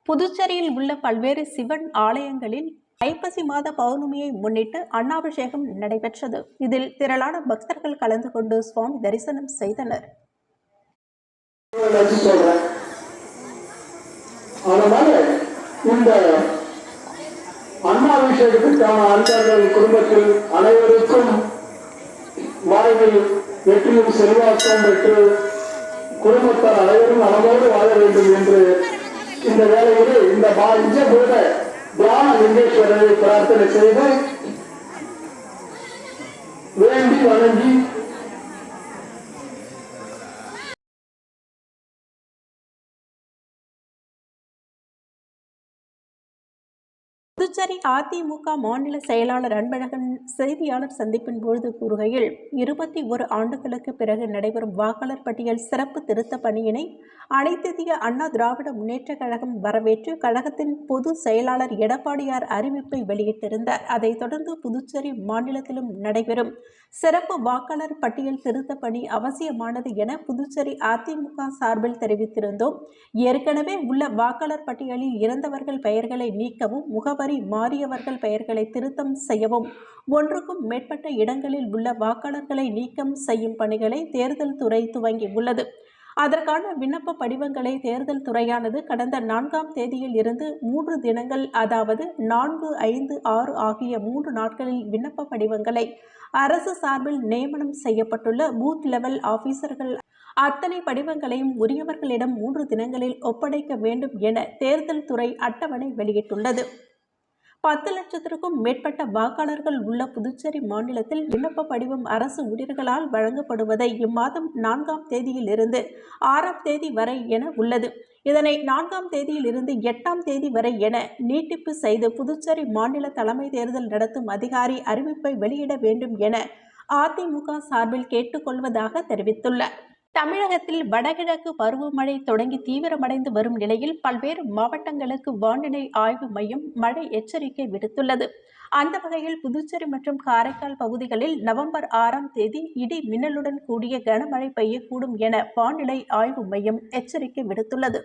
புதுச்சேரியில் உள்ள பல்வேறு சிவன் ஆலயங்களில் ஐப்பசி மாத பௌர்ணமியை முன்னிட்டு அன்னாபிஷேகம் நடைபெற்றது. இதில் திரளான பக்தர்கள் கலந்து கொண்டு சுவாமி தரிசனம் செய்தனர். அன்னாபிஷேகத்திற்கான அன்பர்கள் குடும்பத்தில் அனைவருக்கும் வாழ்வில் வெற்றியும் செல்வாக்கம் பெற்று குடும்பத்தார் அனைவரும் நலமோடு வாழ வேண்டும் என்று இந்த வேளையிலே இந்த பஞ்சபூத தியான லிங்கேஸ்வரரை பிரார்த்தனை செய்து வேண்டி வணங்கி புதுச்சேரி அதிமுக மாநில செயலாளர் அன்பழகன் செய்தியாளர் சந்திப்பின் பொழுது கூறுகையில் 21 ஆண்டுகளுக்கு பிறகு நடைபெறும் வாக்காளர் பட்டியல் சிறப்பு திருத்த பணியினை அனைத்திந்திய அண்ணா திராவிட முன்னேற்ற கழகம் வரவேற்று கழகத்தின் பொது செயலாளர் எடப்பாடியார் அறிவிப்பை வெளியிட்டிருந்தார். அதைத் தொடர்ந்து புதுச்சேரி மாநிலத்திலும் நடைபெறும் சிறப்பு வாக்காளர் பட்டியல் திருத்த பணி அவசியமானது என புதுச்சேரி அதிமுக சார்பில் தெரிவித்திருந்தோம். ஏற்கனவே உள்ள வாக்காளர் பட்டியலில் இறந்தவர்கள் பெயர்களை நீக்கவும், முகவரி மாறியவர்கள் பெயர்களை திருத்தம் செய்யவும், ஒன்றுக்கும் மேற்பட்ட இடங்களில் உள்ள வாக்காளர்களை நீக்கம் செய்யும் பணிகளை தேர்தல் துறை துவங்கி உள்ளது. அதற்கான விண்ணப்ப படிவங்களை தேர்தல் துறையானது கடந்த 4ஆம் தேதியில் இருந்து 3 தினங்கள், அதாவது 4, 5, 6 ஆகிய 3 நாட்களில் விண்ணப்ப படிவங்களை அரசு சார்பில் நியமனம் செய்யப்பட்டுள்ள பூத் லெவல் ஆபீசர்கள் அத்தனை படிவங்களையும் உரியவர்களிடம் 3 தினங்களில் ஒப்படைக்க வேண்டும் என தேர்தல் துறை அட்டவணை வெளியிட்டுள்ளது. 10 லட்சத்திற்கும் மேற்பட்ட வாக்காளர்கள் உள்ள புதுச்சேரி மாநிலத்தில் விண்ணப்ப படிவம் அரசு ஊழியர்களால் வழங்கப்படுவதை இம்மாதம் 4ஆம் தேதியில் இருந்து 6ஆம் தேதி வரை என உள்ளது. இதனை 4ஆம் தேதியில் இருந்து 8ஆம் தேதி வரை என நீட்டிப்பு செய்து புதுச்சேரி மாநில தலைமை தேர்தல் நடத்தும் அதிகாரி அறிவிப்பை வெளியிட வேண்டும் என அதிமுக சார்பில் கேட்டுக்கொள்வதாக தெரிவித்துள்ளார். தமிழகத்தில் வடகிழக்கு பருவமழை தொடங்கி தீவிரமடைந்து வரும் நிலையில் பல்வேறு மாவட்டங்களுக்கு வானிலை ஆய்வு மையம் மழை எச்சரிக்கை விடுத்துள்ளது. அந்த வகையில் புதுச்சேரி மற்றும் காரைக்கால் பகுதிகளில் நவம்பர் 6ஆம் தேதி இடி மின்னலுடன் கூடிய கனமழை பெய்யக்கூடும் என வானிலை ஆய்வு மையம் எச்சரிக்கை விடுத்துள்ளது.